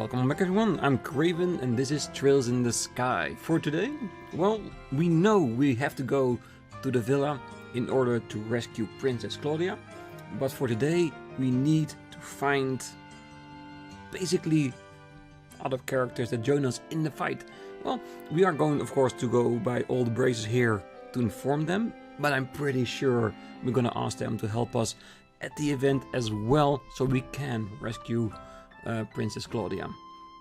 Welcome back everyone, I'm Craven and this is Trails in the Sky. For today, well, we know we have to go to the villa in order to rescue Princess Klaudia. But for today, we need to find basically other characters that join us in the fight. Well, we are going of course to go by all the braces here to inform them, but I'm pretty sure we're gonna ask them to help us at the event as well, so we can rescue Princess Klaudia,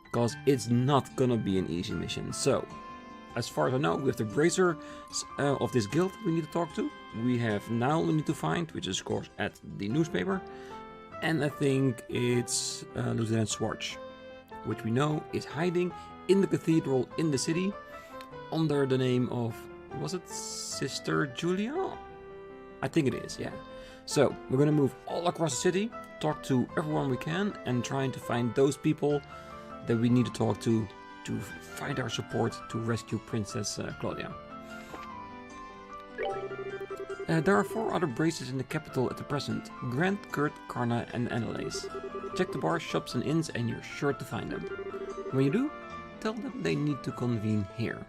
because it's not gonna be an easy mission. So, as far as I know, we have the bracer of this guild we need to talk to. We have Niall we need to find, which is of course at the newspaper, and I think it's Lieutenant Swartz, which we know is hiding in the cathedral in the city under the name of, was it Sister Julia? I think it is, yeah. So, we're gonna move all across the city, talk to everyone we can, and trying to find those people that we need to talk to find our support to rescue Princess Klaudia. There are 4 other braces in the capital at the present: Grant, Kurt, Karna and Annalise. Check the bars, shops and inns and you're sure to find them. When you do, tell them they need to convene here.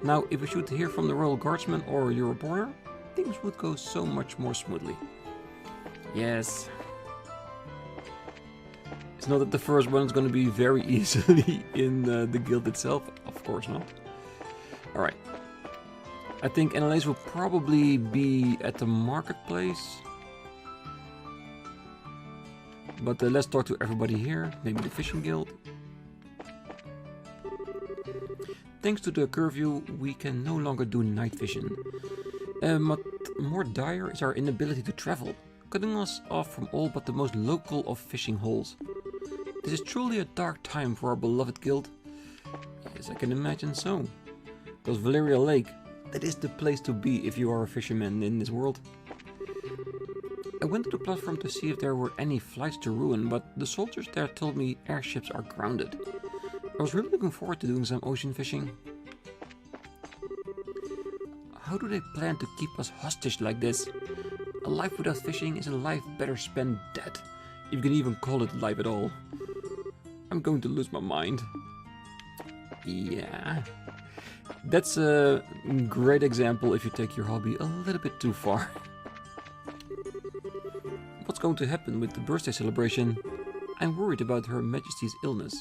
Now, if we should hear from the Royal Guardsman or your reporter, things would go so much more smoothly. Yes. It's not that the first one is going to be very easily in the guild itself. Of course not. Alright. I think Annalise will probably be at the marketplace. But let's talk to everybody here. Maybe the fishing guild. Thanks to the curfew, we can no longer do night vision. But more dire is our inability to travel, cutting us off from all but the most local of fishing holes. This is truly a dark time for our beloved guild. Yes, I can imagine so. Because Valeria Lake, that is the place to be if you are a fisherman in this world. I went to the platform to see if there were any flights to Ruin, but the soldiers there told me airships are grounded. I was really looking forward to doing some ocean fishing. How do they plan to keep us hostage like this? A life without fishing is a life better spent dead, if you can even call it life at all. I'm going to lose my mind. Yeah. That's a great example if you take your hobby a little bit too far. What's going to happen with the birthday celebration? I'm worried about Her Majesty's illness.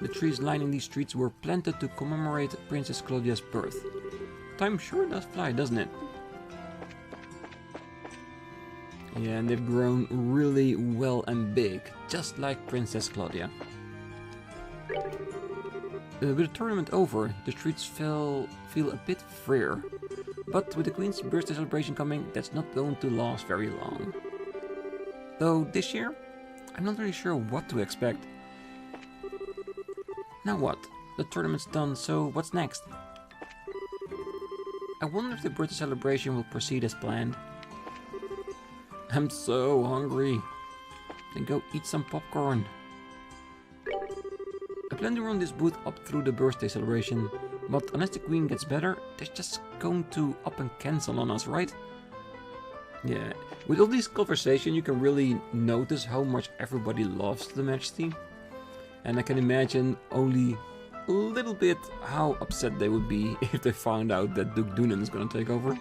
The trees lining these streets were planted to commemorate Princess Klaudia's birth. Time sure does fly, doesn't it? Yeah, and they've grown really well and big, just like Princess Klaudia. With the tournament over, the streets feel a bit freer. But with the Queen's birthday celebration coming, that's not going to last very long. Though this year, I'm not really sure what to expect. Now what? The tournament's done, so what's next? I wonder if the birthday celebration will proceed as planned. I'm so hungry. Then go eat some popcorn. I plan to run this booth up through the birthday celebration, but unless the Queen gets better, they're just going to up and cancel on us, right? Yeah, with all these conversations you can really notice how much everybody loves the Majesty. And I can imagine only a little bit how upset they would be if they found out that Duke Doonan is gonna take over.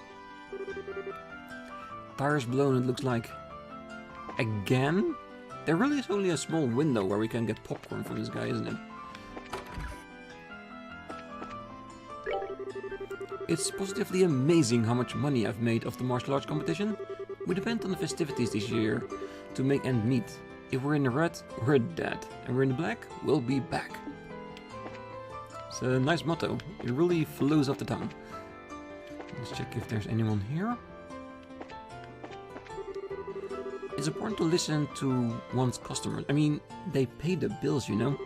Tires blown, it looks like. Again? There really is only a small window where we can get popcorn from this guy, isn't it? It's positively amazing how much money I've made off the martial arts competition. We depend on the festivities this year to make ends meet. If we're in the red, we're dead. And we're in the black, we'll be back. It's a nice motto. It really flows off the tongue. Let's check if there's anyone here. It's important to listen to one's customers. I mean, they pay the bills, you know.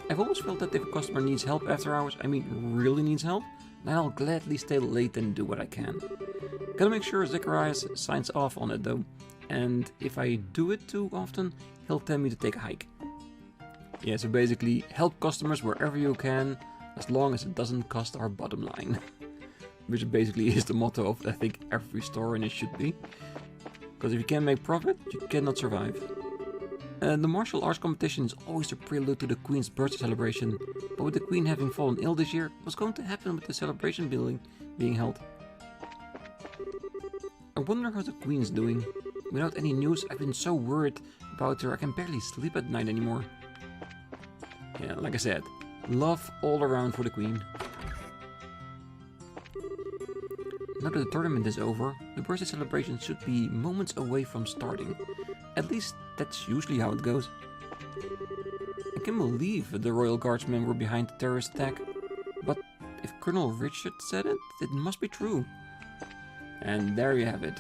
I've always felt that if a customer needs help after hours, I mean really needs help, then I'll gladly stay late and do what I can. Gotta make sure Zacharias signs off on it though. And if I do it too often, he'll tell me to take a hike. Yeah, so basically help customers wherever you can, as long as it doesn't cost our bottom line. Which basically is the motto of, I think, every store, and it should be. Because if you can't make profit, you cannot survive. The martial arts competition is always the prelude to the Queen's birthday celebration, but with the Queen having fallen ill this year, what's going to happen with the celebration being held? I wonder how the Queen's doing. Without any news, I've been so worried about her I can barely sleep at night anymore. Yeah, like I said, love all around for the Queen. Now that the tournament is over, the birthday celebration should be moments away from starting. At least that's usually how it goes. I can't believe the Royal Guardsmen were behind the terrorist attack, but if Colonel Richard said it, it must be true. And there you have it.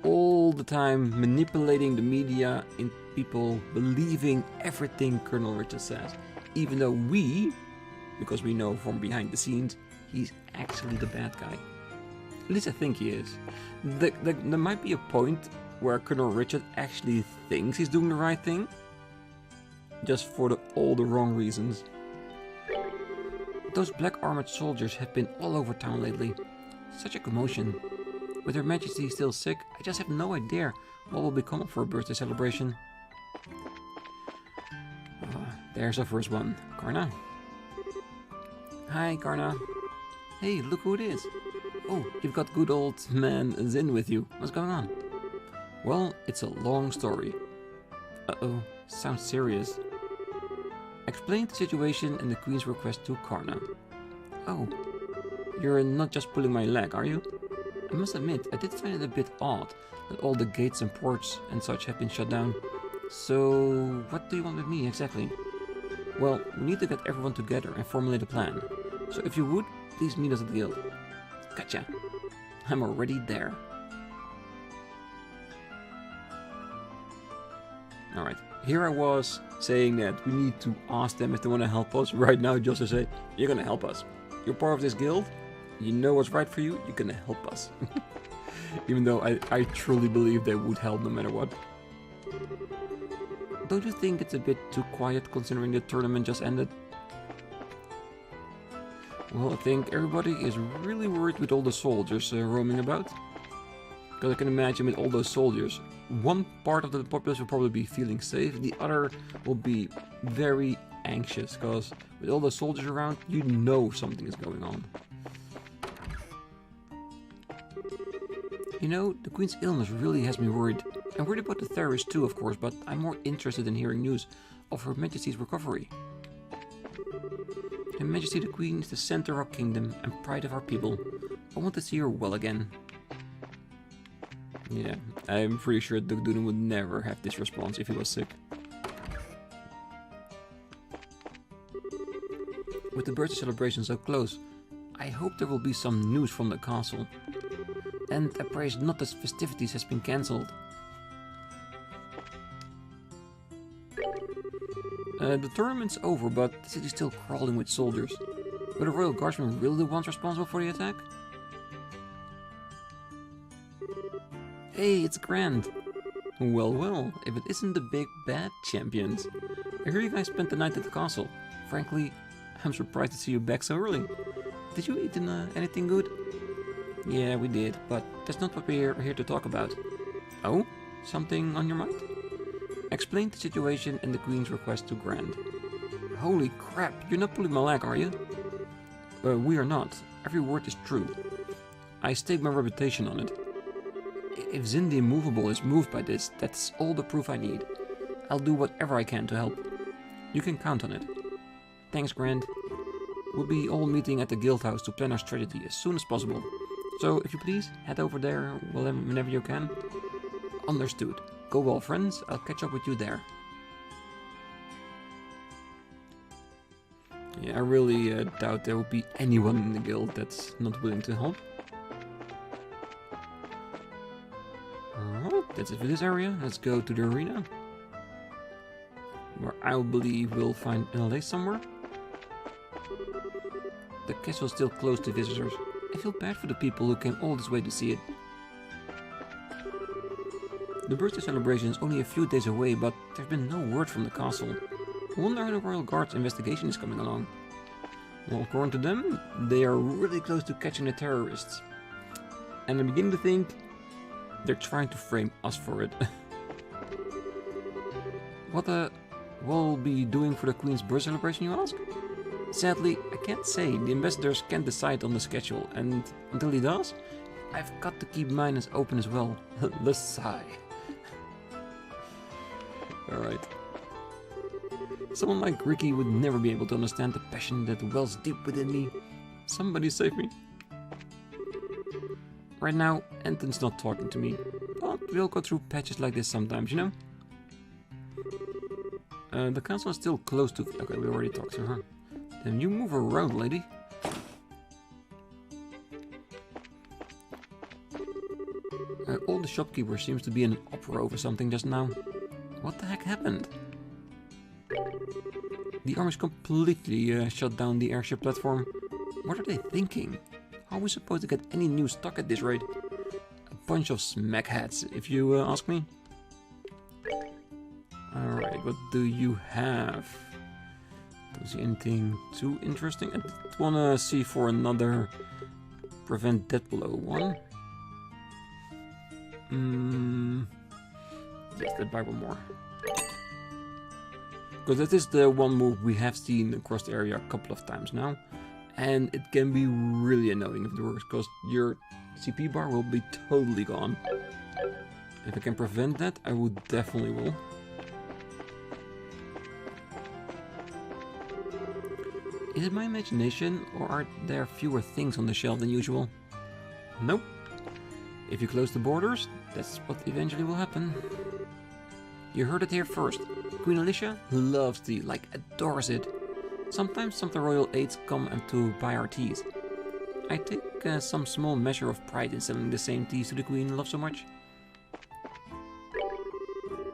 All the time manipulating the media in people believing everything Colonel Richard says, even though we, because we know from behind the scenes, he's actually the bad guy. At least I think he is. There might be a point where Colonel Richard actually thinks he's doing the right thing, just for all the wrong reasons. Those black armored soldiers have been all over town lately. Such a commotion. With Her Majesty still sick, I just have no idea what will become of her birthday celebration. There's our first one, Karna. Hi, Karna. Hey, look who it is. Oh, you've got good old man Zin with you. What's going on? Well, it's a long story. Uh-oh, sounds serious. Explain the situation and the Queen's request to Karna. Oh, you're not just pulling my leg, are you? I must admit, I did find it a bit odd that all the gates and ports and such have been shut down. So, what do you want with me exactly? Well, we need to get everyone together and formulate a plan. So if you would, please meet us at the guild. Gotcha. I'm already there. Alright, here I was saying that we need to ask them if they want to help us. Right now, just to say, you're gonna help us. You're part of this guild, you know what's right for you, you're gonna help us. Even though I truly believe they would help no matter what. Don't you think it's a bit too quiet considering the tournament just ended? Well, I think everybody is really worried with all the soldiers roaming about. Because I can imagine with all those soldiers, one part of the populace will probably be feeling safe, the other will be very anxious, because with all the soldiers around, you know something is going on. You know, the Queen's illness really has me worried. I'm worried about the terrorists too, of course, but I'm more interested in hearing news of Her Majesty's recovery. Her Majesty the Queen is the center of our kingdom and pride of our people. I want to see her well again. Yeah, I'm pretty sure Duke Duden would never have this response if he was sick. With the birthday celebration so close, I hope there will be some news from the castle. And I pray not that festivities has been cancelled. The tournament's over, but the city's still crawling with soldiers. Were the Royal Guardsmen really the ones responsible for the attack? Hey, it's Grand! Well, well, if it isn't the big bad champions. I hear you guys spent the night at the castle. Frankly, I'm surprised to see you back so early. Did you eat anything good? Yeah, we did, but that's not what we're here to talk about. Oh? Something on your mind? Explain the situation and the Queen's request to Grand. Holy crap, you're not pulling my leg, are you? We are not. Every word is true. I stake my reputation on it. If Zin the Immovable is moved by this, that's all the proof I need. I'll do whatever I can to help. You can count on it. Thanks, Grand. We'll be all meeting at the guild house to plan our strategy as soon as possible. So, if you please, head over there whenever you can. Understood. Go well, friends. I'll catch up with you there. Yeah, I really doubt there will be anyone in the guild that's not willing to help. Alright, that's it for this area. Let's go to the arena, where I believe we'll find LA somewhere. The castle is still closed to visitors. I feel bad for the people who came all this way to see it. The birthday celebration is only a few days away, but there's been no word from the castle. I wonder how the Royal Guard's investigation is coming along. Well, according to them, they are really close to catching the terrorists. And I'm beginning to think they're trying to frame us for it. What we'll be doing for the Queen's birth celebration, you ask? Sadly, I can't say. The ambassadors can't decide on the schedule, and until he does, I've got to keep mine as open as well. The sigh. Alright. Someone like Ricky would never be able to understand the passion that wells deep within me. Somebody save me. Right now, Anton's not talking to me, but we'll go through patches like this sometimes, you know? The council is still close to... Okay, we already talked to her. Then you move around, lady. All the shopkeeper seems to be in an uproar over something just now. What the heck happened? The army's completely shut down the airship platform. What are they thinking? How are we supposed to get any new stock at this rate? A bunch of smackheads, if you ask me. Alright, what do you have? Don't see anything too interesting. I want to see for another prevent death blow one. Yes, that Bible more. Because that is the one move we have seen across the area a couple of times now. And it can be really annoying if it works, because your CP bar will be totally gone. If I can prevent that, I would definitely will. Is it my imagination, or are there fewer things on the shelf than usual? Nope. If you close the borders, that's what eventually will happen. You heard it here first. Queen Alicia loves tea, like adores it. Sometimes some of the royal aides come and to buy our teas. I take some small measure of pride in selling the same teas to the Queen loves so much.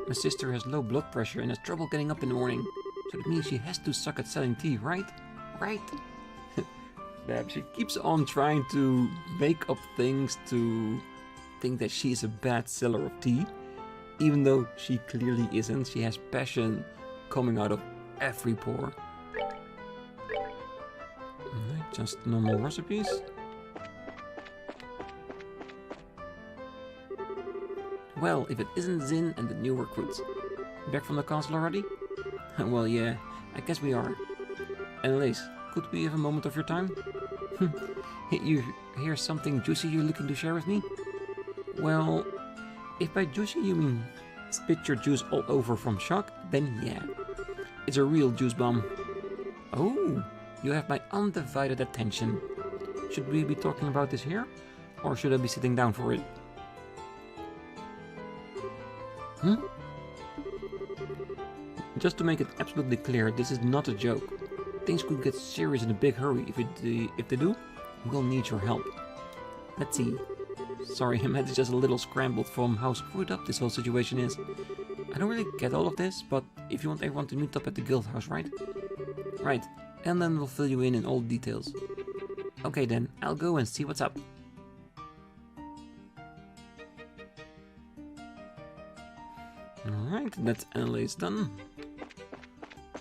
My sister has low blood pressure and has trouble getting up in the morning, so that means she has to suck at selling tea, right? Right? She keeps on trying to make up things to think that she is a bad seller of tea, even though she clearly isn't. She has passion coming out of every pore. Alright, just normal recipes. Well, if it isn't Zin and the new recruits. Back from the castle already? Well, yeah, I guess we are. Annalise, could we have a moment of your time? You hear something juicy you're looking to share with me? Well, if by juicy you mean spit your juice all over from shock, then yeah. It's a real juice bomb. Oh, you have my undivided attention. Should we be talking about this here? Or should I be sitting down for it? Just to make it absolutely clear, this is not a joke. Things could get serious in a big hurry. If they do, we'll need your help. Let's see. Sorry, my head is just a little scrambled from how screwed up this whole situation is. I don't really get all of this, but if you want everyone to meet up at the guild house, right? Right, and then we'll fill you in all the details. Okay then, I'll go and see what's up. Alright, that's Annalise done.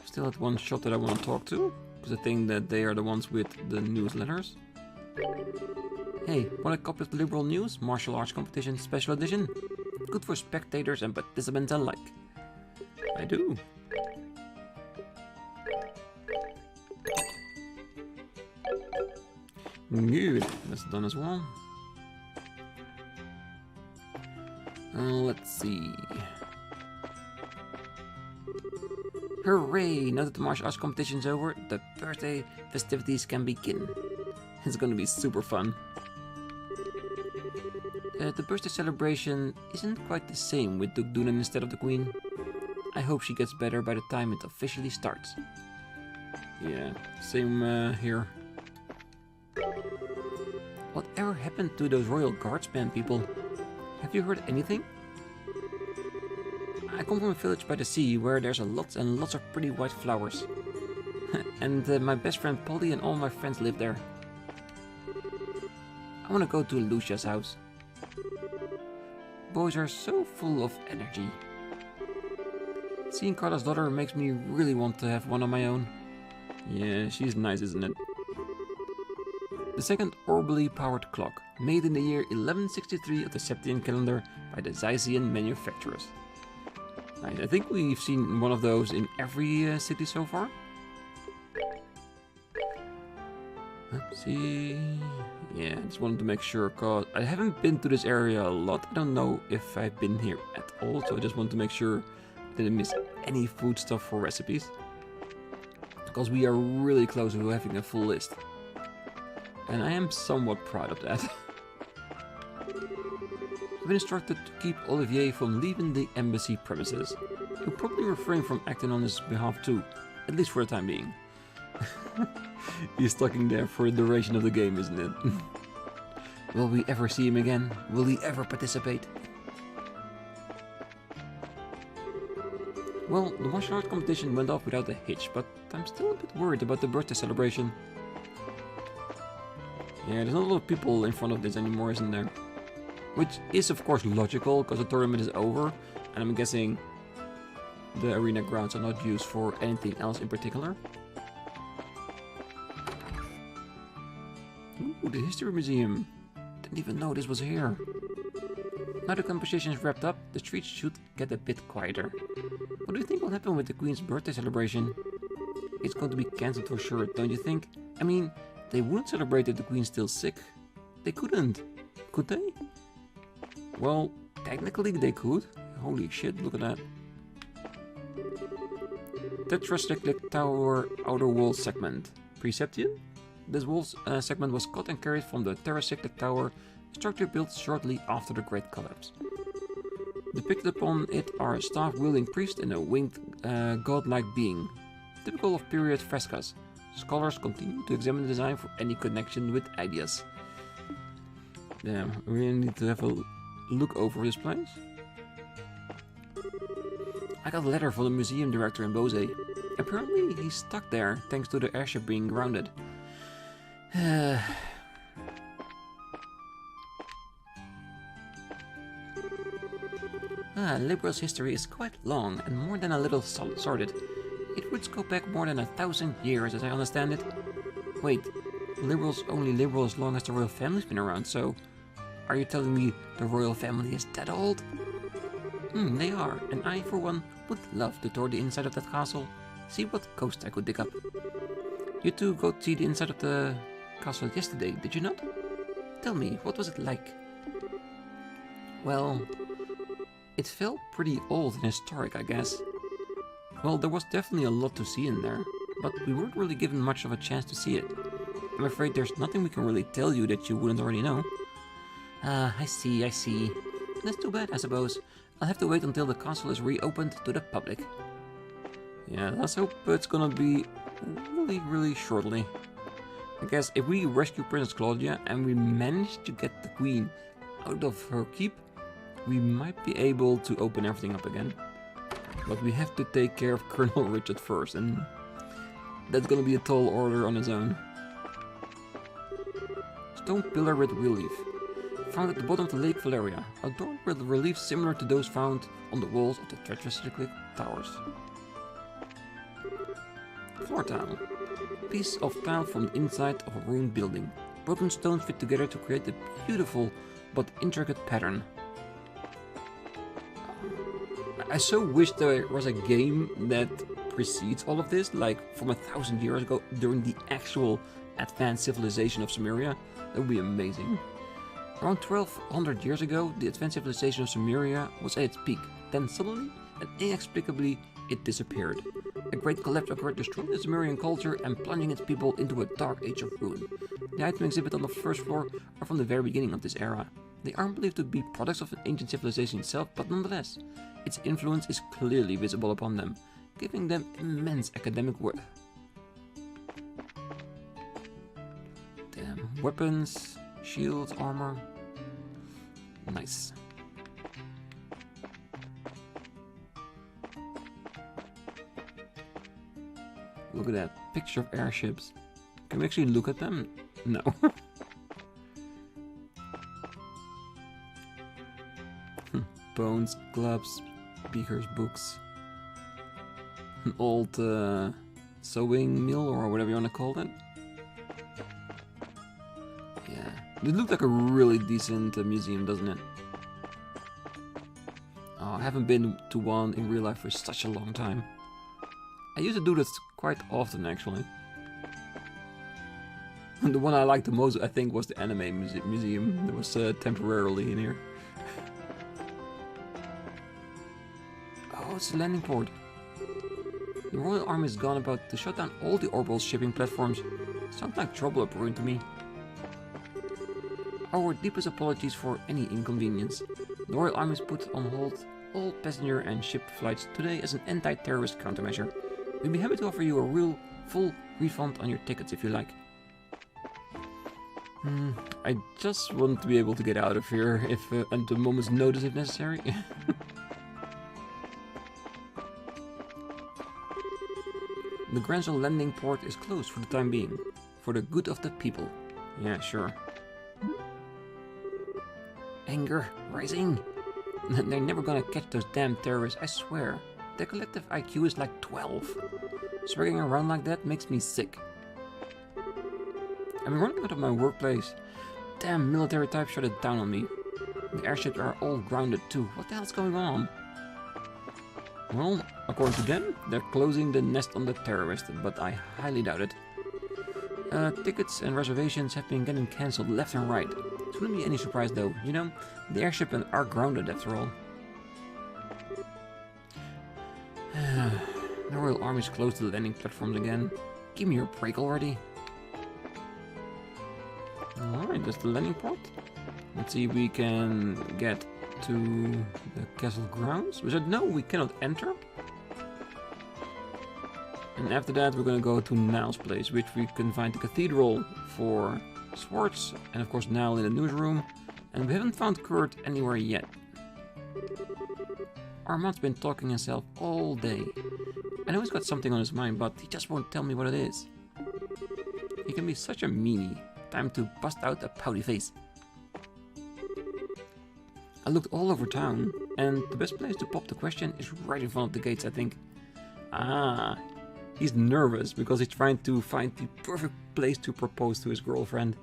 Still had one shot that I want to talk to, because I think that they are the ones with the newsletters. Hey, want a copy of the Liberal News Martial Arts Competition Special Edition? Good for spectators and participants alike. I do. Good, that's done as well. Let's see. Hooray! Now that the martial arts competition's over, the birthday festivities can begin. It's gonna be super fun. The birthday celebration isn't quite the same with Duke Dunan instead of the Queen. I hope she gets better by the time it officially starts. Yeah, same here. Whatever happened to those Royal Guardsmen people? Have you heard anything? I come from a village by the sea where there's lots and lots of pretty white flowers. And my best friend Polly and all my friends live there. I want to go to Lucia's house. Boys are so full of energy. Seeing Carla's daughter makes me really want to have one of my own. Yeah, she's nice, isn't it? The second orbally powered clock, made in the year 1163 of the Septian calendar by the Zysian manufacturers. Nice. I think we've seen one of those in every city so far. Let's see. Yeah, I just wanted to make sure, cause I haven't been to this area a lot. I don't know if I've been here at all, so I just wanted to make sure I didn't miss any food stuff for recipes. Because we are really close to having a full list. And I am somewhat proud of that. I've been instructed to keep Olivier from leaving the embassy premises. He'll probably refrain from acting on his behalf too, at least for the time being. He's stuck in there for the duration of the game, isn't it? Will we ever see him again? Will he ever participate? Well, the martial art competition went off without a hitch, but I'm still a bit worried about the birthday celebration. Yeah, there's not a lot of people in front of this anymore, isn't there? Which is of course logical, because the tournament is over, and I'm guessing the arena grounds are not used for anything else in particular. Ooh, the History Museum. Didn't even know this was here. Now the competition is wrapped up, the streets should get a bit quieter. What do you think will happen with the Queen's birthday celebration? It's going to be cancelled for sure, don't you think? I mean, they wouldn't celebrate if the Queen's still sick. They couldn't. Could they? Well, technically they could. Holy shit, look at that. Tetracyclic Tower Outer Wall Segment. Preception? This wall segment was cut and carried from the Tetracyclic Tower, structure built shortly after the Great Collapse. Depicted upon it are a staff-wielding priest and a winged godlike being, typical of period frescoes. Scholars continue to examine the design for any connection with ideas. Damn, we really need to have a look over this place. I got a letter from the museum director in Bose. Apparently he's stuck there thanks to the airship being grounded. Liberal's history is quite long and more than a little sordid. It would go back more than 1,000 years, as I understand it. Wait, liberals only liberal as long as the royal family's been around, so are you telling me the royal family is that old? They are, and I, for one, would love to tour the inside of that castle, see what ghost I could dig up. You two got to see the inside of the castle yesterday, did you not? Tell me, what was it like? Well, it felt pretty old and historic, I guess. Well, there was definitely a lot to see in there, but we weren't really given much of a chance to see it. I'm afraid there's nothing we can really tell you that you wouldn't already know. I see. That's too bad, I suppose. I'll have to wait until the castle is reopened to the public. Yeah, let's hope it's gonna be really shortly. I guess if we rescue Princess Klaudia and we manage to get the Queen out of her keep, we might be able to open everything up again. But we have to take care of Colonel Richard first, and that's gonna be a tall order on its own. Stone pillar with relief. Found at the bottom of the Lake Valeria, adorned with reliefs similar to those found on the walls of the Tetracyclic Towers. Floor tile. Piece of tile from the inside of a ruined building. Broken stones fit together to create a beautiful but intricate pattern. I so wish there was a game that precedes all of this, like from 1,000 years ago, during the actual advanced civilization of Sumeria. That would be amazing. Around 1200 years ago, the advanced civilization of Sumeria was at its peak. Then suddenly, and inexplicably, it disappeared. A great collapse occurred, destroying the Sumerian culture and plunging its people into a dark age of ruin. The items exhibited on the first floor are from the very beginning of this era. They aren't believed to be products of an ancient civilization itself, but nonetheless, its influence is clearly visible upon them, giving them immense academic worth. Damn, weapons, shields, armor. Nice. Look at that picture of airships. Can we actually look at them? No. Bones, gloves, beakers, books. An old sewing mill or whatever you want to call it. Yeah, it looked like a really decent museum, doesn't it? Oh, I haven't been to one in real life for such a long time. I used to do this quite often, actually. The one I liked the most, I think, was the anime museum that was temporarily in here. Oh, it's the landing port. The Royal Army is gone about to shut down all the Orbal shipping platforms. Sounds like trouble brewing to me. Our deepest apologies for any inconvenience. The Royal Army has put on hold all passenger and ship flights today as an anti-terrorist countermeasure. We'd be happy to offer you a real, full refund on your tickets if you like. I just want to be able to get out of here if at a moment's notice if necessary. The Granville landing port is closed for the time being, for the good of the people. Yeah, sure. Anger rising. They're never gonna catch those damn terrorists, I swear. Their collective IQ is like 12. Swaggering around like that makes me sick. I've been running out of my workplace. Damn military type shut it down on me. The airships are all grounded too. What the hell's going on? Well, according to them, they're closing the nest on the terrorists, but I highly doubt it. Tickets and reservations have been getting cancelled left and right. Shouldn't be any surprise though, you know, the airship are grounded after all. The Royal Army's close to the landing platforms again. Give me your break already. Alright, that's the landing port. Let's see if we can get to the castle grounds. We said no, we cannot enter. And after that we're gonna go to Niall's place, which we can find the cathedral for Swartz, and of course Niall in the newsroom. And we haven't found Kurt anywhere yet. Armand's been talking himself all day. I know he's got something on his mind, but he just won't tell me what it is. He can be such a meanie. Time to bust out a pouty face. I looked all over town, and the best place to pop the question is right in front of the gates, I think. Ah, he's nervous because he's trying to find the perfect place to propose to his girlfriend.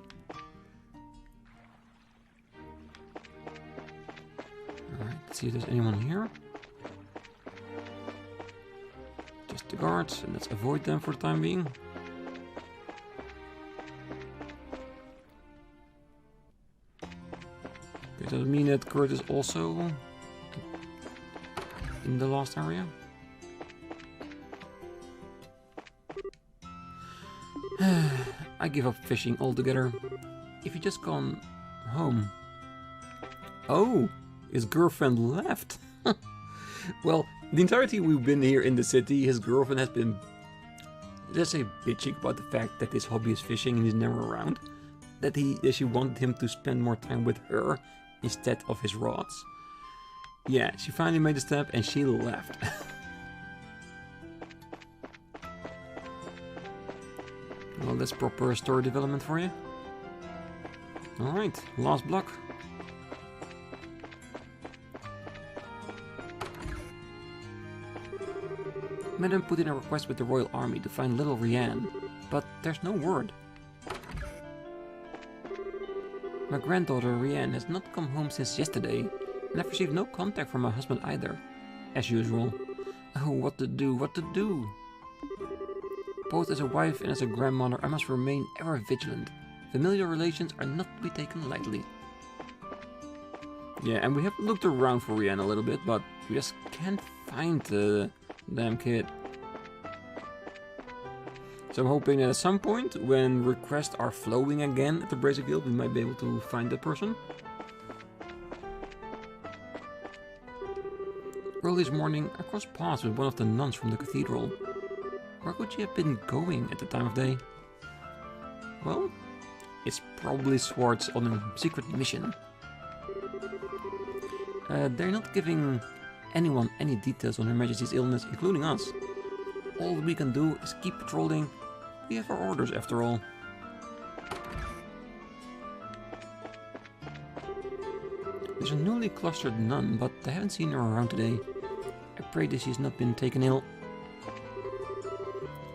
Alright, let's see if there's anyone here. Just the guards, and let's avoid them for the time being. Okay, does it mean that Kurt is also in the last area? I give up fishing altogether. If you just gone home. Oh, his girlfriend left. Well, the entirety we've been here in the city, his girlfriend has been, let's say, bitching about the fact that his hobby is fishing and he's never around. That she wanted him to spend more time with her instead of his rods. Yeah, she finally made a step and she left. Well, that's proper story development for you. Alright, last block. Madame put in a request with the Royal Army to find little Rianne, but there's no word. My granddaughter Rianne has not come home since yesterday, and I've received no contact from my husband either, as usual. Oh, what to do, what to do? Both as a wife and as a grandmother, I must remain ever vigilant. Familial relations are not to be taken lightly. Yeah, and we have looked around for Rianne a little bit, but we just can't find the damn kid. So I'm hoping that at some point, when requests are flowing again at the Brazier Guild, we might be able to find that person. Early this morning, I crossed paths with one of the nuns from the cathedral. Where could she have been going at the time of day? Well, it's probably Swartz on a secret mission. They're not giving anyone any details on Her Majesty's illness, including us. All we can do is keep patrolling. We have our orders after all. There's a newly clustered nun, but I haven't seen her around today. I pray that she's not been taken ill.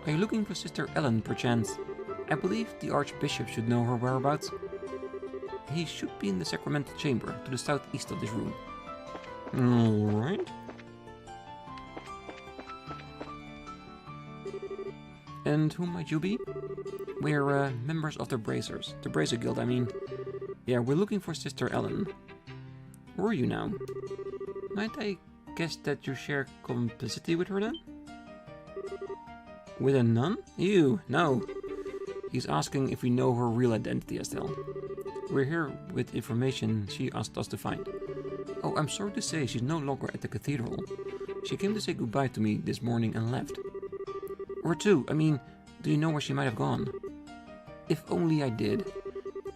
Are you looking for Sister Ellen, perchance? I believe the Archbishop should know her whereabouts. He should be in the sacramental chamber, to the southeast of this room. Alright. And who might you be? We're members of the Bracers. The Bracer Guild, I mean. Yeah, we're looking for Sister Ellen. Where are you now? Might I guess that you share complicity with her then? With a nun? Ew, no. He's asking if we know her real identity, Estelle. We're here with information she asked us to find. Oh, I'm sorry to say she's no longer at the cathedral. She came to say goodbye to me this morning and left. Or two, I mean, do you know where she might have gone? If only I did.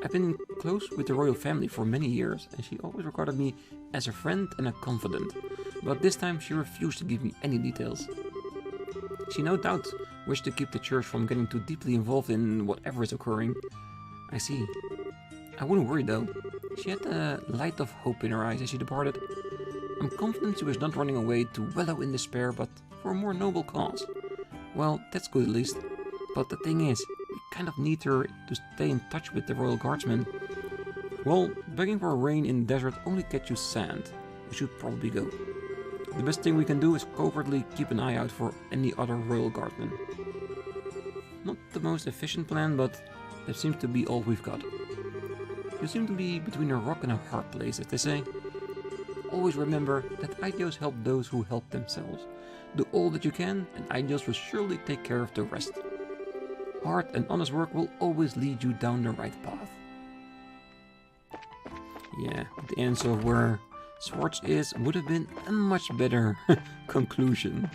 I've been close with the royal family for many years, and she always regarded me as a friend and a confidant. But this time she refused to give me any details. She no doubt wished to keep the church from getting too deeply involved in whatever is occurring. I see. I wouldn't worry though. She had a light of hope in her eyes as she departed. I'm confident she was not running away to wallow in despair, but for a more noble cause. Well, that's good at least. But the thing is, we kind of need her to stay in touch with the Royal Guardsmen. Well, begging for rain in the desert only gets you sand. We should probably go. The best thing we can do is covertly keep an eye out for any other Royal Guardsmen. Not the most efficient plan, but that seems to be all we've got. You seem to be between a rock and a hard place, as they say. Always remember that ideals help those who help themselves. Do all that you can, and ideals will surely take care of the rest. Hard and honest work will always lead you down the right path. Yeah, the answer of where Swords is would have been a much better conclusion.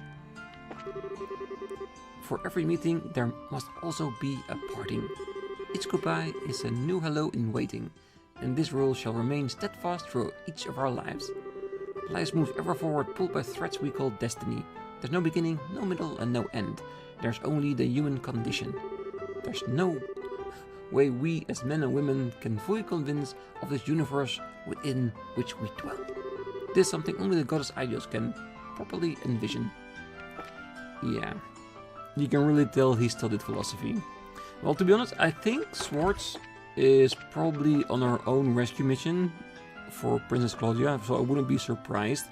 For every meeting, there must also be a parting. Each goodbye is a new hello in waiting, and this rule shall remain steadfast through each of our lives. Lives move ever forward, pulled by threads we call destiny. There's no beginning, no middle, and no end. There's only the human condition. There's no way we as men and women can fully convince of this universe within which we dwell. This is something only the goddess ideals can properly envision. Yeah, you can really tell he studied philosophy. Well, to be honest, I think Swords is probably on our own rescue mission for Princess Klaudia, so I wouldn't be surprised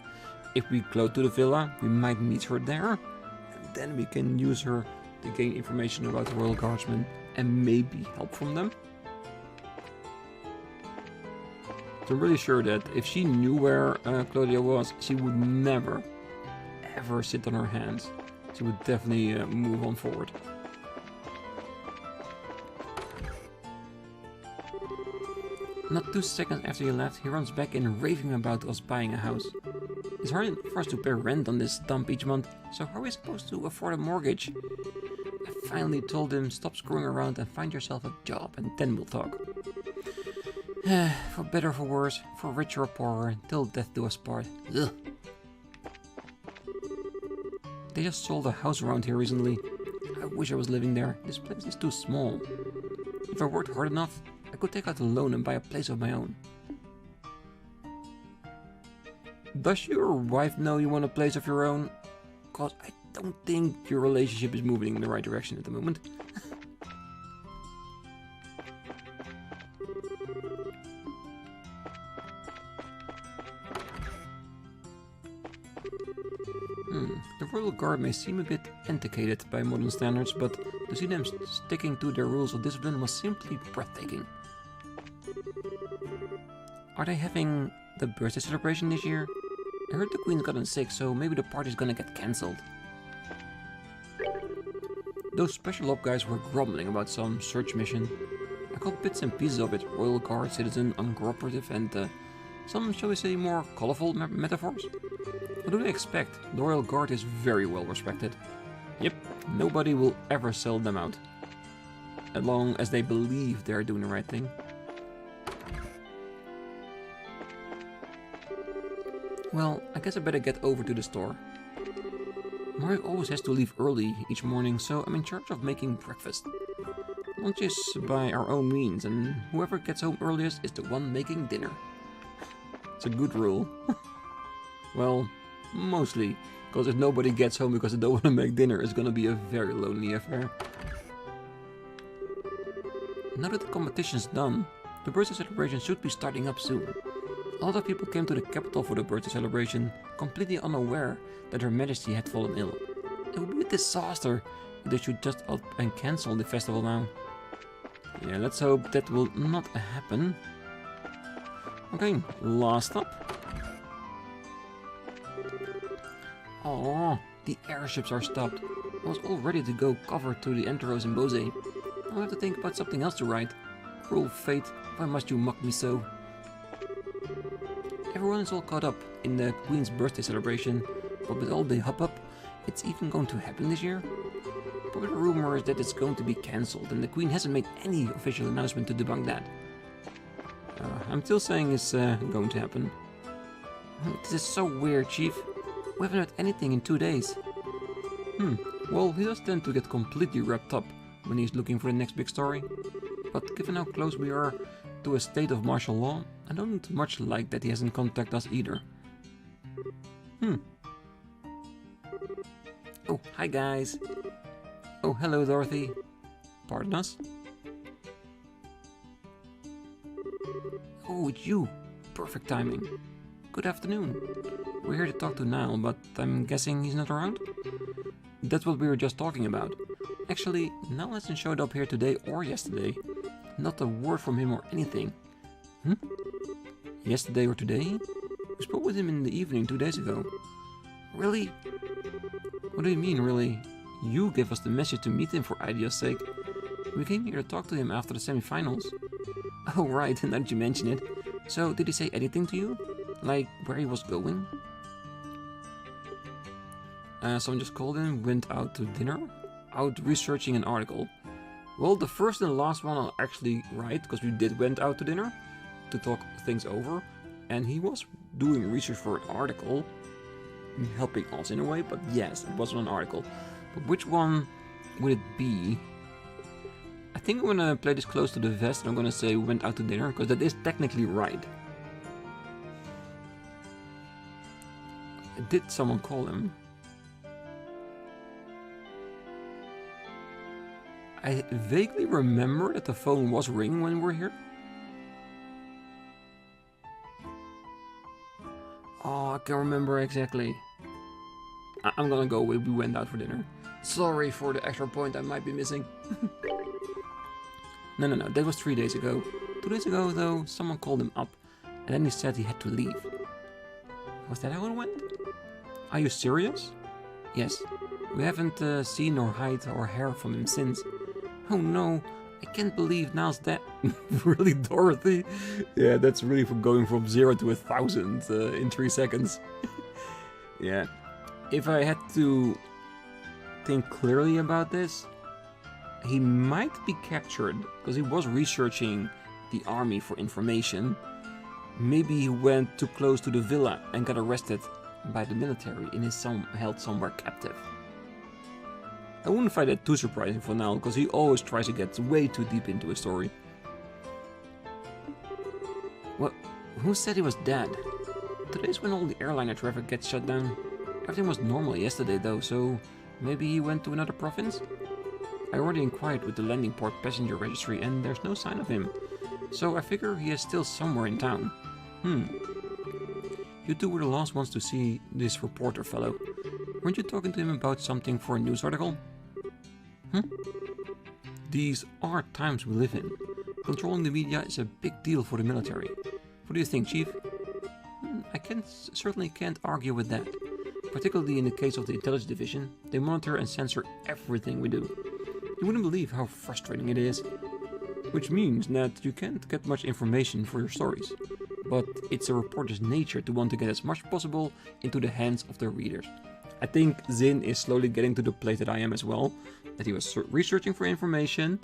if we go to the villa. We might meet her there, and then we can use her to gain information about the Royal Guardsmen and maybe help from them. So I'm really sure that if she knew where Klaudia was, she would never, ever sit on her hands. She would definitely move on forward. Not 2 seconds after he left, he runs back in raving about us buying a house. It's hard for us to pay rent on this dump each month, so how are we supposed to afford a mortgage? I finally told him, stop screwing around and find yourself a job, and then we'll talk. For better or for worse, for richer or poorer, till death do us part. Ugh. They just sold a house around here recently. I wish I was living there. This place is too small. If I worked hard enough, I could take out a loan and buy a place of my own. Does your wife know you want a place of your own? Cause I don't think your relationship is moving in the right direction at the moment. The Royal Guard may seem a bit antiquated by modern standards, but to see them sticking to their rules of discipline was simply breathtaking. Are they having the birthday celebration this year? I heard the Queen's gotten sick, so maybe the party's gonna get cancelled. Those special op guys were grumbling about some search mission. I got bits and pieces of it: Royal Guard, Citizen, Uncooperative, and some, shall we say, more colorful metaphors. What do they expect? The Royal Guard is very well respected. Yep, nobody will ever sell them out. As long as they believe they're doing the right thing. Well, I guess I better get over to the store. Mario always has to leave early each morning, so I'm in charge of making breakfast. Lunch is by our own means, and whoever gets home earliest is the one making dinner. It's a good rule. Well, mostly, because if nobody gets home because they don't want to make dinner, it's gonna be a very lonely affair. Now that the competition's done, the birthday celebration should be starting up soon. A lot of people came to the capital for the birthday celebration, completely unaware that Her Majesty had fallen ill. It would be a disaster if they should just up and cancel the festival now. Yeah, let's hope that will not happen. Okay, last stop. Oh, the airships are stopped. I was all ready to go cover to the Enteros and Bose. I'll have to think about something else to write. Cruel fate, why must you mock me so? Everyone is all caught up in the Queen's birthday celebration, but with all the hubbub, it's even going to happen this year? But the rumor is that it's going to be cancelled, and the Queen hasn't made any official announcement to debunk that. I'm still saying it's going to happen. This is so weird, Chief. We haven't heard anything in 2 days. Well, he does tend to get completely wrapped up when he's looking for the next big story. But given how close we are to a state of martial law, I don't much like that he hasn't contacted us either. Oh, hi guys. Oh, hello Dorothy. Pardon us? Oh, it's you. Perfect timing. Good afternoon. We're here to talk to Niall, but I'm guessing he's not around? That's what we were just talking about. Actually, Niall hasn't showed up here today or yesterday. Not a word from him or anything. Yesterday or today? We spoke with him in the evening 2 days ago. Really? What do you mean, really? You gave us the message to meet him for idea's sake. We came here to talk to him after the semi-finals. Oh right, now that you mention it. So, did he say anything to you? Like, where he was going? Someone just called in, went out to dinner? Out researching an article. Well, the first and the last one are actually right, because we did went out to dinner to talk things over, and he was doing research for an article, helping us in a way, but yes, it was an article. But which one would it be? I think I'm gonna play this close to the vest, and I'm gonna say went out to dinner, because that is technically right. Did someone call him? I vaguely remember that the phone was ringing when we were here. Oh, I can't remember exactly. I'm gonna go with we went out for dinner. Sorry for the extra point I might be missing. No, that was 3 days ago. 2 days ago, though, someone called him up, and then he said he had to leave. Was that how it went? Are you serious? Yes. We haven't seen or heard or heard from him since. Oh no, I can't believe Niall's dead. Really, Dorothy? Yeah, that's really for going from 0 to 1,000 in 3 seconds. Yeah. If I had to think clearly about this, he might be captured, because he was researching the army for information. Maybe he went too close to the villa and got arrested by the military and is held somewhere captive. I wouldn't find that too surprising for now, because he always tries to get way too deep into a story. Well, who said he was dead? Today's when all the airliner traffic gets shut down. Everything was normal yesterday though, so maybe he went to another province? I already inquired with the landing port passenger registry and there's no sign of him. So I figure he is still somewhere in town. You two were the last ones to see this reporter fellow. Weren't you talking to him about something for a news article? These are times we live in. Controlling the media is a big deal for the military. What do you think, Chief? I certainly can't argue with that. Particularly in the case of the intelligence division, they monitor and censor everything we do. You wouldn't believe how frustrating it is. Which means that you can't get much information for your stories. But it's a reporter's nature to want to get as much as possible into the hands of their readers. I think Zin is slowly getting to the place that I am as well. That he was researching for information,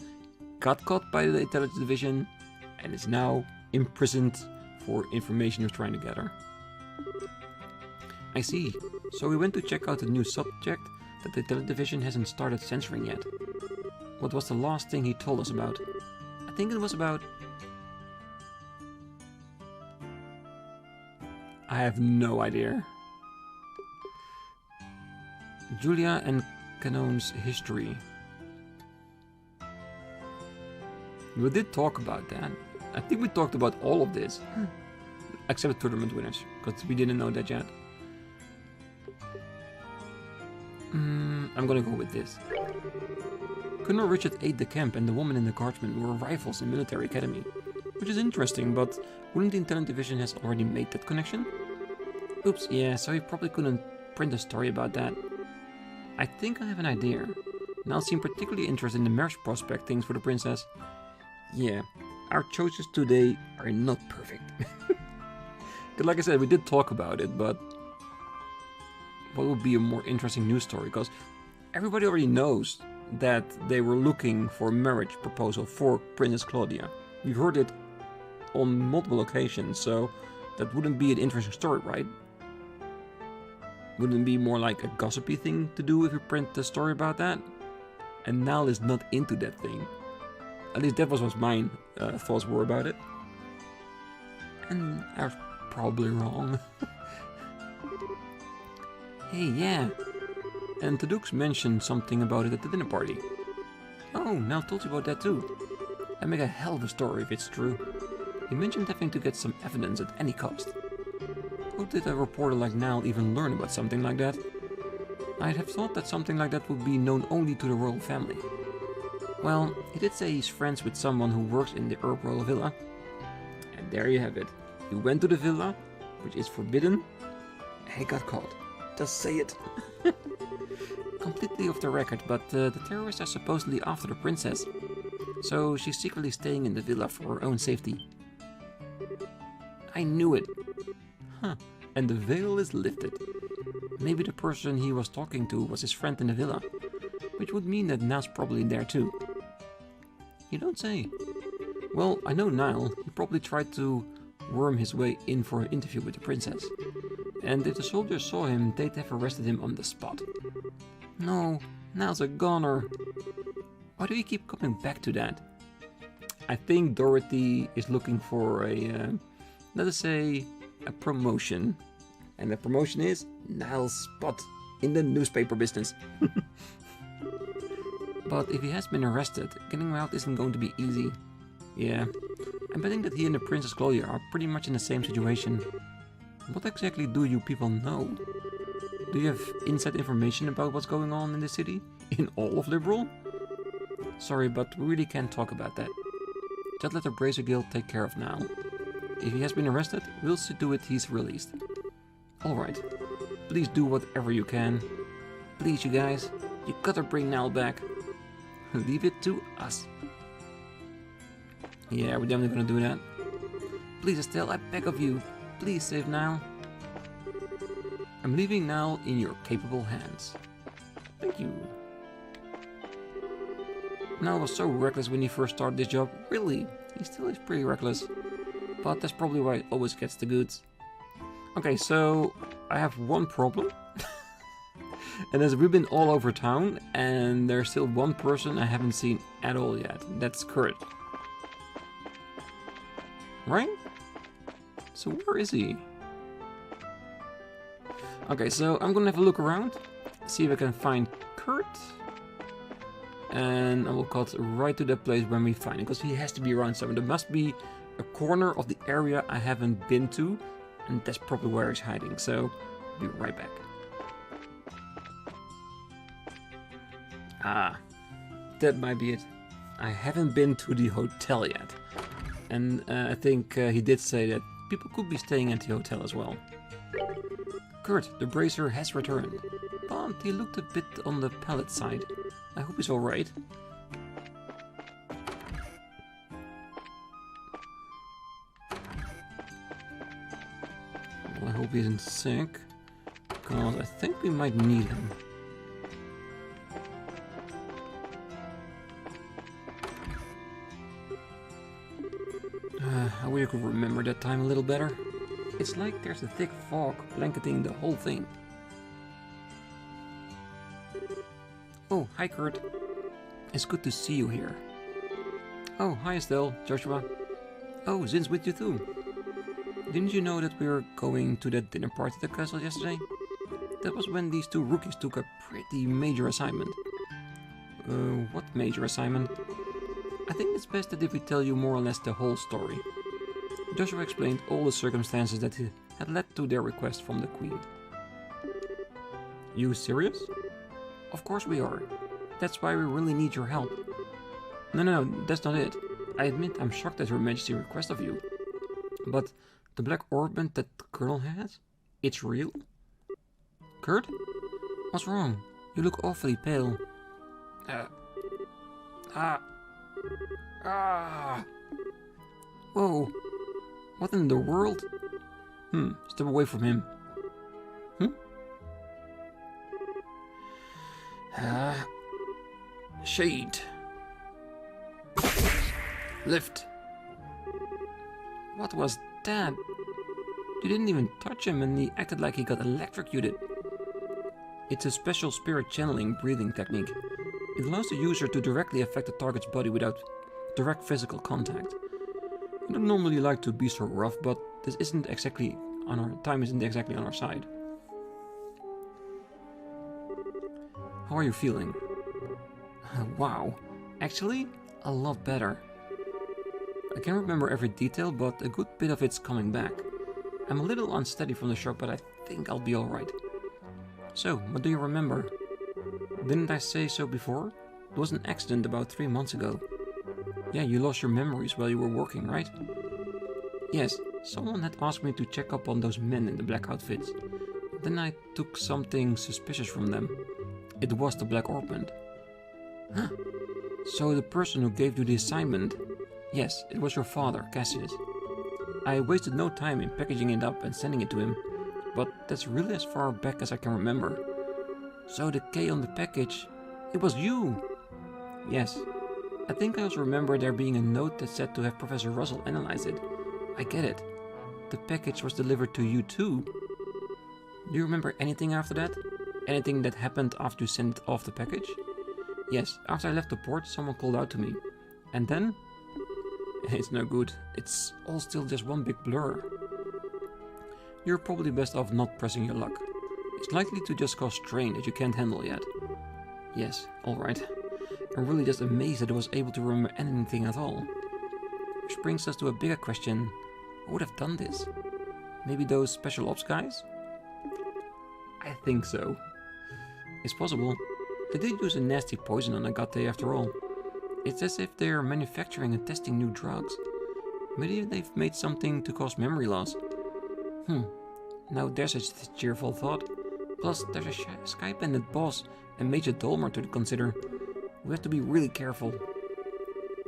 got caught by the intelligence division, and is now imprisoned for information he was trying to gather. I see. So we went to check out a new subject that the intelligence division hasn't started censoring yet. What was the last thing he told us about? I think it was about... I have no idea. Julia and Canon's history. We did talk about that. I think we talked about all of this. Except the tournament winners, because we didn't know that yet. I'm gonna go with this. Colonel Richard ate the camp and the woman and the guardsman were rivals in military academy. Which is interesting, but wouldn't the intelligence division has already made that connection? Oops, yeah, so he probably couldn't print a story about that. I think I have an idea. Now seem particularly interested in the marriage prospect things for the princess. Yeah, our choices today are not perfect. Like I said, we did talk about it, but what would be a more interesting news story? Because everybody already knows that they were looking for a marriage proposal for Princess Klaudia. We've heard it on multiple occasions, so that wouldn't be an interesting story, right? Wouldn't it be more like a gossipy thing to do if you print a story about that? And Nal is not into that thing. At least that was what my thoughts were about it. And I was probably wrong. Hey, yeah. And Tadux mentioned something about it at the dinner party. Oh, Nal told you about that too. That'd make a hell of a story if it's true. He mentioned having to get some evidence at any cost. How did a reporter like Nal even learn about something like that? I'd have thought that something like that would be known only to the royal family. Well, he did say he's friends with someone who works in the Orbal Villa. And there you have it. He went to the villa, which is forbidden, and he got caught. Just say it. Completely off the record, but the terrorists are supposedly after the princess. So she's secretly staying in the villa for her own safety. I knew it. Huh. And the veil is lifted. Maybe the person he was talking to was his friend in the villa. Which would mean that Niall's probably there too. You don't say. Well, I know Niall. He probably tried to worm his way in for an interview with the princess. And if the soldiers saw him, they'd have arrested him on the spot. No, Niall's a goner. Why do you keep coming back to that? I think Dorothy is looking for a, let us say, a promotion. And the promotion is Niall's spot in the newspaper business. But if he has been arrested, getting him out isn't going to be easy. Yeah, I'm betting that he and the Princess Klaudia are pretty much in the same situation. What exactly do you people know? Do you have inside information about what's going on in the city? In all of Liberal? Sorry, but we really can't talk about that. Just let the Bracer Guild take care of Niall. If he has been arrested, we'll see to it he's released. Alright, please do whatever you can. Please, you guys, you gotta bring Niall back. Leave it to us. Yeah, we're definitely gonna do that. Please, Estelle, I beg of you. Please save Niall. I'm leaving Niall in your capable hands. Thank you. Niall was so reckless when he first started this job. Really, he still is pretty reckless. But that's probably why it always gets the goods. Okay, so I have one problem. And as we've been all over town, and there's still one person I haven't seen at all yet. That's Kurt. Right? So where is he? Okay, so I'm gonna have a look around, see if I can find Kurt. And I will cut right to that place when we find him, because he has to be around somewhere. There must be a corner of the area I haven't been to, and that's probably where he's hiding, so I'll be right back. Ah, that might be it. I haven't been to the hotel yet. And I think he did say that people could be staying at the hotel as well. Kurt, the Bracer has returned. But he looked a bit on the pallid side. I hope he's alright. Well, I hope he isn't sick. Because I think we might need him. I wish I could remember that time a little better. It's like there's a thick fog blanketing the whole thing. Oh, hi Kurt. It's good to see you here. Oh, hi Estelle, Joshua. Oh, Zin's with you too. Didn't you know that we were going to that dinner party at the castle yesterday? That was when these two rookies took a pretty major assignment. What major assignment? I think it's best that if we tell you more or less the whole story. Joshua explained all the circumstances that had led to their request from the Queen. You serious? Of course we are. That's why we really need your help. No, that's not it. I admit I'm shocked at Her Majesty's request of you. But the black orbment that the Colonel has? It's real? Kurt? What's wrong? You look awfully pale. Whoa. What in the world? Step away from him. Shade. Lift. What was that? You didn't even touch him and he acted like he got electrocuted. It's a special spirit channeling breathing technique. It allows the user to directly affect the target's body without direct physical contact. I don't normally like to be so rough, but this isn't exactly on our time isn't exactly on our side. How are you feeling? Wow, actually, a lot better. I can't remember every detail, but a good bit of it's coming back. I'm a little unsteady from the shock, but I think I'll be alright. So, what do you remember? Didn't I say so before? There was an accident about 3 months ago. Yeah, you lost your memories while you were working, right? Yes, someone had asked me to check up on those men in the black outfits. Then I took something suspicious from them. It was the black orbment. Huh? So the person who gave you the assignment... Yes, it was your father, Cassius. I wasted no time in packaging it up and sending it to him, but that's really as far back as I can remember. So the K on the package, it was you! Yes. I think I also remember there being a note that said to have Professor Russell analyze it. I get it. The package was delivered to you too. Do you remember anything after that? Anything that happened after you sent off the package? Yes, after I left the port, someone called out to me. And then? It's no good. It's all still just one big blur. You're probably best off not pressing your luck. It's likely to just cause strain that you can't handle yet. Yes, alright. I'm really just amazed that I was able to remember anything at all. Which brings us to a bigger question. Who would have done this? Maybe those special ops guys? I think so. It's possible. They did use a nasty poison on Agate after all. It's as if they're manufacturing and testing new drugs. Maybe they've made something to cause memory loss. Now there's a cheerful thought. Plus, there's a Sky-Bandit boss and Major Dolmer to consider. We have to be really careful.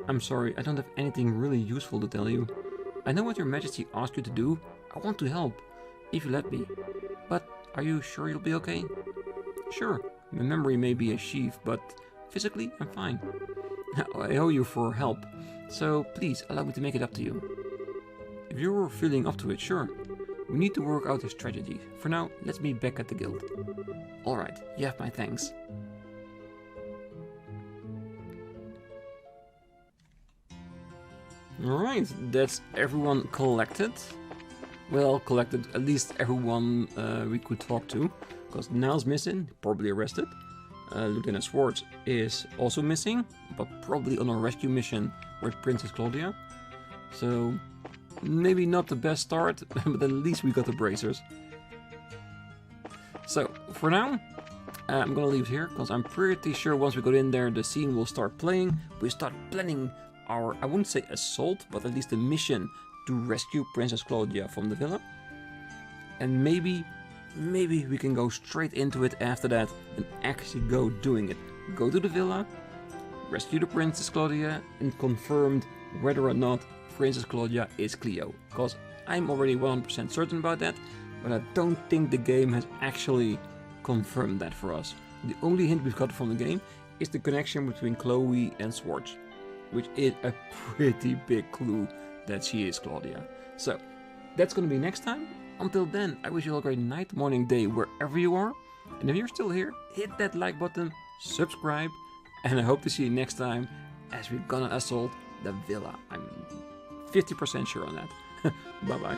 I'm sorry, I don't have anything really useful to tell you. I know what Your Majesty asked you to do. I want to help, if you let me. But are you sure you'll be okay? Sure, my memory may be a sheath, but physically, I'm fine. I owe you for help, so please allow me to make it up to you. If you're feeling up to it, sure. We need to work out this tragedy. For now, let's meet back at the guild. Alright, you have my thanks. Alright, that's everyone collected. Well, collected, at least everyone we could talk to. Because Niall's missing, probably arrested. Lieutenant Schwartz is also missing, but probably on a rescue mission with Princess Klaudia. So, maybe not the best start, but at least we got the bracers. So, for now, I'm gonna leave it here, because I'm pretty sure once we go in there, the scene will start playing. We start planning our, I wouldn't say assault, but at least a mission to rescue Princess Klaudia from the villa. And maybe we can go straight into it after that and actually go doing it. Go to the villa, rescue the Princess Klaudia, and confirm whether or not Princess Klaudia is Cleo. Because I'm already 100% certain about that, but I don't think the game has actually confirmed that for us. The only hint we've got from the game is the connection between Chloe and Schwartz, which is a pretty big clue that she is Klaudia. So, that's gonna be next time. Until then, I wish you all a great night, morning, day, wherever you are. And if you're still here, hit that like button, subscribe, and I hope to see you next time as we're gonna assault the villa. I'm 50% sure on that. Bye-bye.